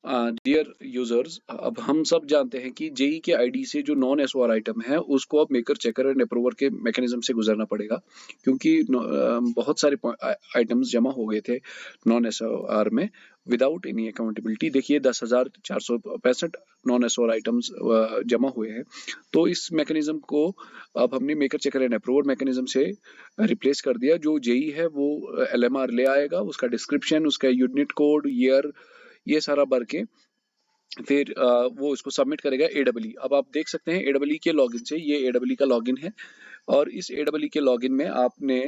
Dear users, अब हम सब जानते हैं कि जेई के आईडी से जो नॉन एसओआर आइटम है उसको अब मेकर, चेकर एंड अप्रूवर के मैकेनिज्म से गुजरना पड़ेगा, क्योंकि बहुत सारे आइटम्स जमा हो गए थे नॉन एसओआर में विदाउट एनी अकाउंटेबिलिटी। देखिए 10,465 नॉन एसओआर आइटम्स जमा हुए हैं। तो इस मैकेनिज्म को अब हमने maker, checker and approver mechanism से रिप्लेस कर दिया। जो जेई है वो एलएमआर ले आएगा, उसका डिस्क्रिप्शन, उसका यूनिट कोड, ईयर, ये सारा भर के फिर वो इसको सबमिट करेगा एडब्ल्यू। अब आप देख सकते हैं एडब्ल्यू के लॉगिन से, ये एडब्ल्यू का लॉगिन है और इस एडब्ल्यू के लॉगिन में आपने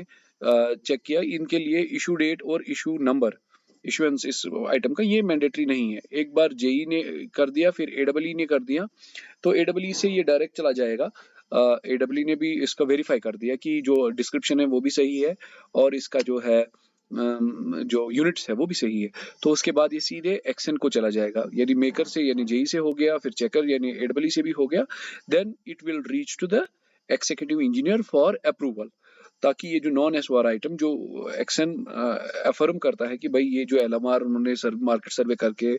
चेक किया इनके लिए इशू डेट और इशू नंबर, इशुएंस इस आइटम का ये मैंडेटरी नहीं है। एक बार जेई ने कर दिया फिर एडब्ल्यू ने कर दिया तो एडब्ल्यू से ये डायरेक्ट चला जाएगा। एडब्ल्यू ने भी इसका वेरीफाई कर दिया कि जो डिस्क्रिप्शन है वो भी सही है और इसका जो है जो यूनिट्स है वो भी सही है। तो उसके बाद ये सीधे एक्शन को चला जाएगा, यानी मेकर से यानी जेई से हो गया, फिर चेकर यानी एडब्ल्यू से भी हो गया, then it will reach to the executive engineer for approval, ताकि ये जो नॉन एसओआर आइटम जो एक्शन अफर्म करता है कि भाई ये जो एलएमआर उन्होंने मार्केट सर्वे करके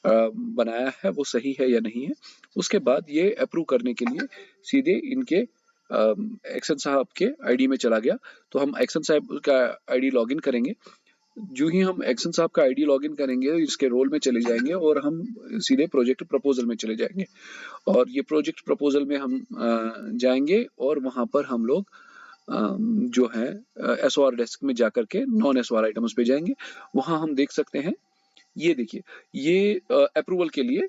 बनाया है वो सही है या नहीं है, उसके बाद ये अप्रूव करने के लिए सीधे इनके एक्शन साहब के आईडी में चला गया। तो हम एक्शन साहब का आईडी लॉगिन करेंगे। जो ही हम एक्शन साहब का आईडी लॉगिन करेंगे इसके रोल में चले जाएंगे और हम सीधे प्रोजेक्ट प्रपोजल में चले जाएंगे और ये प्रोजेक्ट प्रपोजल में हम जाएंगे और वहां पर हम लोग जो है एसओआर डेस्क में जाकर के नॉन एसओआर आइटम्स पे जाएंगे। वहां हम देख सकते हैं, ये देखिए ये अप्रूवल के लिए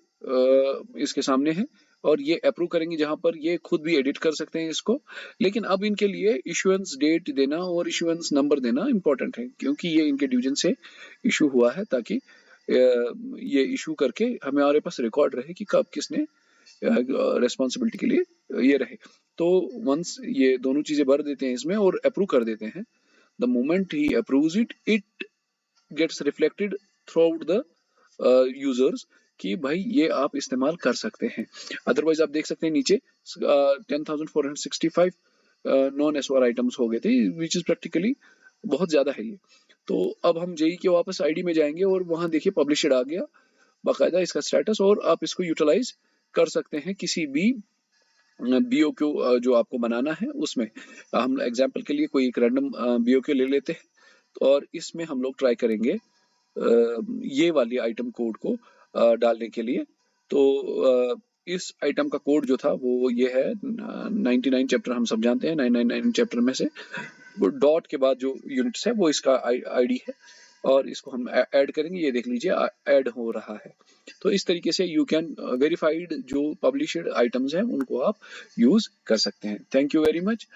इसके सामने है और ये अप्रूव करेंगे जहां पर ये खुद भी एडिट कर सकते हैं इसको। लेकिन अब इनके लिए इशुएंस डेट देना और इशुएंस नंबर देना इंपॉर्टेंट है, क्योंकि ये इनके डिवीजन से इशू हुआ है, ताकि ये इशू करके हमारे पास रिकॉर्ड रहे कि कब किसने रेस्पॉन्सिबिलिटी के लिए ये रहे। तो वंस ये दोनों चीजें भर देते हैं इसमें और अप्रूव कर देते हैं, द मोमेंट ही approves it, it gets reflected throughout the users कि भाई ये आप इस्तेमाल कर सकते हैं। अदरवाइज आप देख सकते हैं नीचे 10,465 नॉन एसओआर आइटम्स हो गए थे, विच इज प्रैक्टिकली बहुत ज्यादा है ये। तो अब हम जेई के वापस आईडी में जाएंगे और वहां देखिए पब्लिशड आ गया बाकायदा इसका स्टेटस, और आप इसको यूटिलाइज कर सकते हैं किसी भी बीओक्यू जो आपको बनाना है उसमें। हम एग्जांपल के लिए कोई एक रैंडम बीओक्यू ले लेते हैं और इसमें हम लोग ट्राई करेंगे ये वाली आइटम कोड को डालने के लिए। तो इस आइटम का कोड जो था वो ये है 99 चैप्टर, हम सब जानते हैं 999 चैप्टर में से वो डॉट के बाद जो यूनिट्स है वो इसका आईडी है और इसको हम ऐड करेंगे। ये देख लीजिए ऐड हो रहा है। तो इस तरीके से यू कैन वेरीफाइड जो पब्लिश्ड आइटम्स हैं उनको आप यूज कर सकते हैं। Thank you very much.